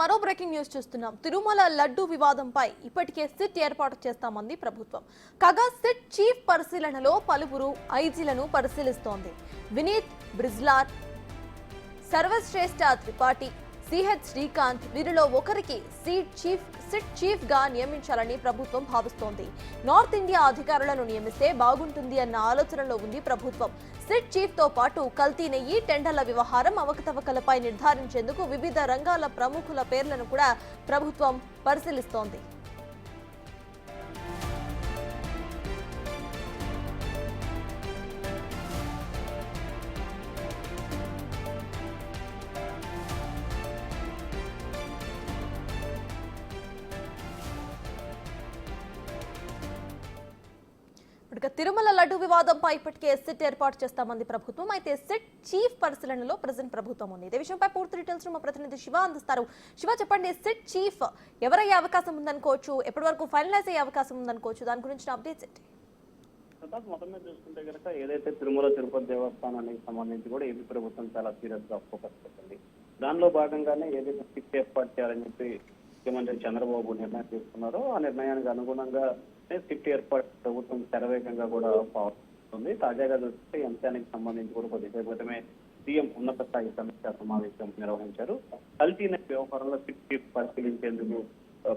మరో breaking news చూస్తున్నాం. తిరుమల లడ్డు వివాదంపై ఇప్పటికే సిట్ ఏర్పాటు చేస్తామంది ప్రభుత్వం. కాగా సిట్ చీఫ్ పరిశీలనలో పలువురు ఐజీలను పరిశీలిస్తోంది. వినీత్ బ్రిజ్లార్, సర్వశ్రేష్ఠ త్రిపాఠి, సిహెచ్ శ్రీకాంత్ వీరిలో ఒకరికి సిట్ చీఫ్ గా నియమించాలని ప్రభుత్వం భావిస్తోంది. నార్త్ ఇండియా అధికారులను నియమిస్తే బాగుంటుంది అన్న ఆలోచనలో ఉంది ప్రభుత్వం. సిట్ చీఫ్ తో పాటు కల్తీ నెయ్యి, టెండర్ల వ్యవహారం, అవకతవకలపై నిర్ధారించేందుకు వివిధ రంగాల ప్రముఖుల పేర్లను కూడా ప్రభుత్వం పరిశీలిస్తోంది. తిరుమల లడ్డు వివాదంపై ఇప్పటికే సిట్ ఏర్పాటు చేస్తామంది ప్రభుత్వం. అయితే సిట్ చీఫ్ పరిశీలనలో ప్రెజెంట్ ప్రభుత్వం ఉంది. ఇదే విషయంపై పూర్తి డీటెయిల్స్ మా ప్రతినిధి శివ అందిస్తారు. శివ, చెప్పండి, సిట్ చీఫ్ ఎవరయ్యే అవకాశం ఉందనుకోవచ్చు, ఎప్పటి వరకు ఫైనలైజ్ అయ్యే అవకాశం ఉందనుకోవచ్చు, దాని గురించి అప్డేట్స్ ఏంటి? మొత్తం మీద చూసుకుంటే కనుక ఏదైతే తిరుమల తిరుపతి దేవస్థానానికి సంబంధించి కూడా ఏపీ ప్రభుత్వం చాలా సీరియస్ గా ఫోకస్ పెట్టింది. దానిలో భాగంగానే ఏదైతే సిట్ ఏర్పాటు చేయాలని చెప్పి ముఖ్యమంత్రి చంద్రబాబు నిర్ణయం తీసుకున్నారో ఆ నిర్ణయానికి అనుగుణంగా సిట్ ఏర్పాటు ప్రభుత్వం శరవేగంగా కూడా పాల్గొంది. తాజాగా చూస్తే ఈ అంశానికి సంబంధించి కూడా కొద్దిసేపు క్రితమే సీఎం ఉన్నత స్థాయి సమీక్షా సమావేశం నిర్వహించారు. కల్తీ వ్యవహారంలో సిట్ చీఫ్ పరిశీలించేందుకు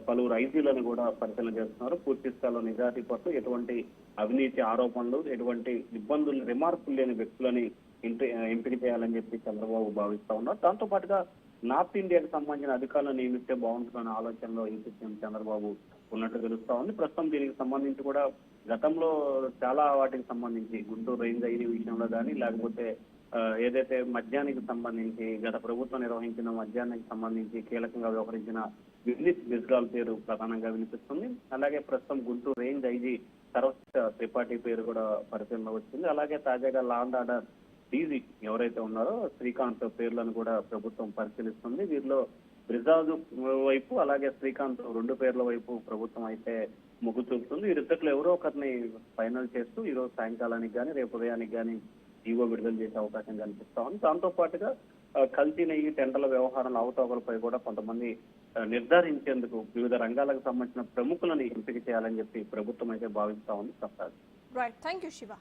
పలువురు ఐజీలను కూడా పరిశీలన చేస్తున్నారు. పూర్తి స్థాయిలో నిజాయితీ పట్ల ఎటువంటి అవినీతి ఆరోపణలు, ఎటువంటి ఇబ్బందులు, రిమార్కులు లేని వ్యక్తులని ఎంపిక చేయాలని చెప్పి చంద్రబాబు భావిస్తా ఉన్నారు. దాంతో పాటుగా నార్త్ ఇండియాకి సంబంధించిన అధికారులను నియమిస్తే బాగుంటుందన్న ఆలోచనలో ఏపీ సీఎం చంద్రబాబు ఉన్నట్టు తెలుస్తా ఉంది. ప్రస్తుతం దీనికి సంబంధించి కూడా గతంలో చాలా వాటికి సంబంధించి గుంటూరు రేంజ్ ఐడి విషయంలో కానీ, లేకపోతే ఏదైతే మద్యానికి సంబంధించి గత ప్రభుత్వం నిర్వహించిన మద్యానికి సంబంధించి కీలకంగా వ్యవహరించిన వినీత్ బిజ్లాల్ పేరు ప్రధానంగా వినిపిస్తుంది. అలాగే ప్రస్తుతం గుంటూరు రేంజ్ ఐజీ సర్వశ్రేష్ఠ త్రిపాఠి పేరు కూడా పరిశీలన వచ్చింది. అలాగే తాజాగా లా అండ్ ఆర్డర్ డీజీ ఎవరైతే ఉన్నారో శ్రీకాంత్ పేర్లను కూడా ప్రభుత్వం పరిశీలిస్తుంది. వీరిలో బ్రిజాజ్ వైపు అలాగే శ్రీకాంత్ రెండు పేర్ల వైపు ప్రభుత్వం అయితే మొగ్గు చూపుతుంది. వీరిద్దరిలో ఎవరో ఒకరిని ఫైనల్ చేస్తూ ఈ రోజు సాయంకాలానికి కానీ రేపు ఉదయానికి కానీ జీవో విడుదల చేసే అవకాశం కనిపిస్తా ఉంది. దాంతో పాటుగా కల్తీ నెయ్యి, టెండర్ల వ్యవహారాల అవతవకలపై కూడా కొంతమంది నిర్ధారించేందుకు వివిధ రంగాలకు సంబంధించిన ప్రముఖులను ఎంపిక చేయాలని చెప్పి ప్రభుత్వం అయితే భావిస్తా ఉంది. Right, thank you Shiva.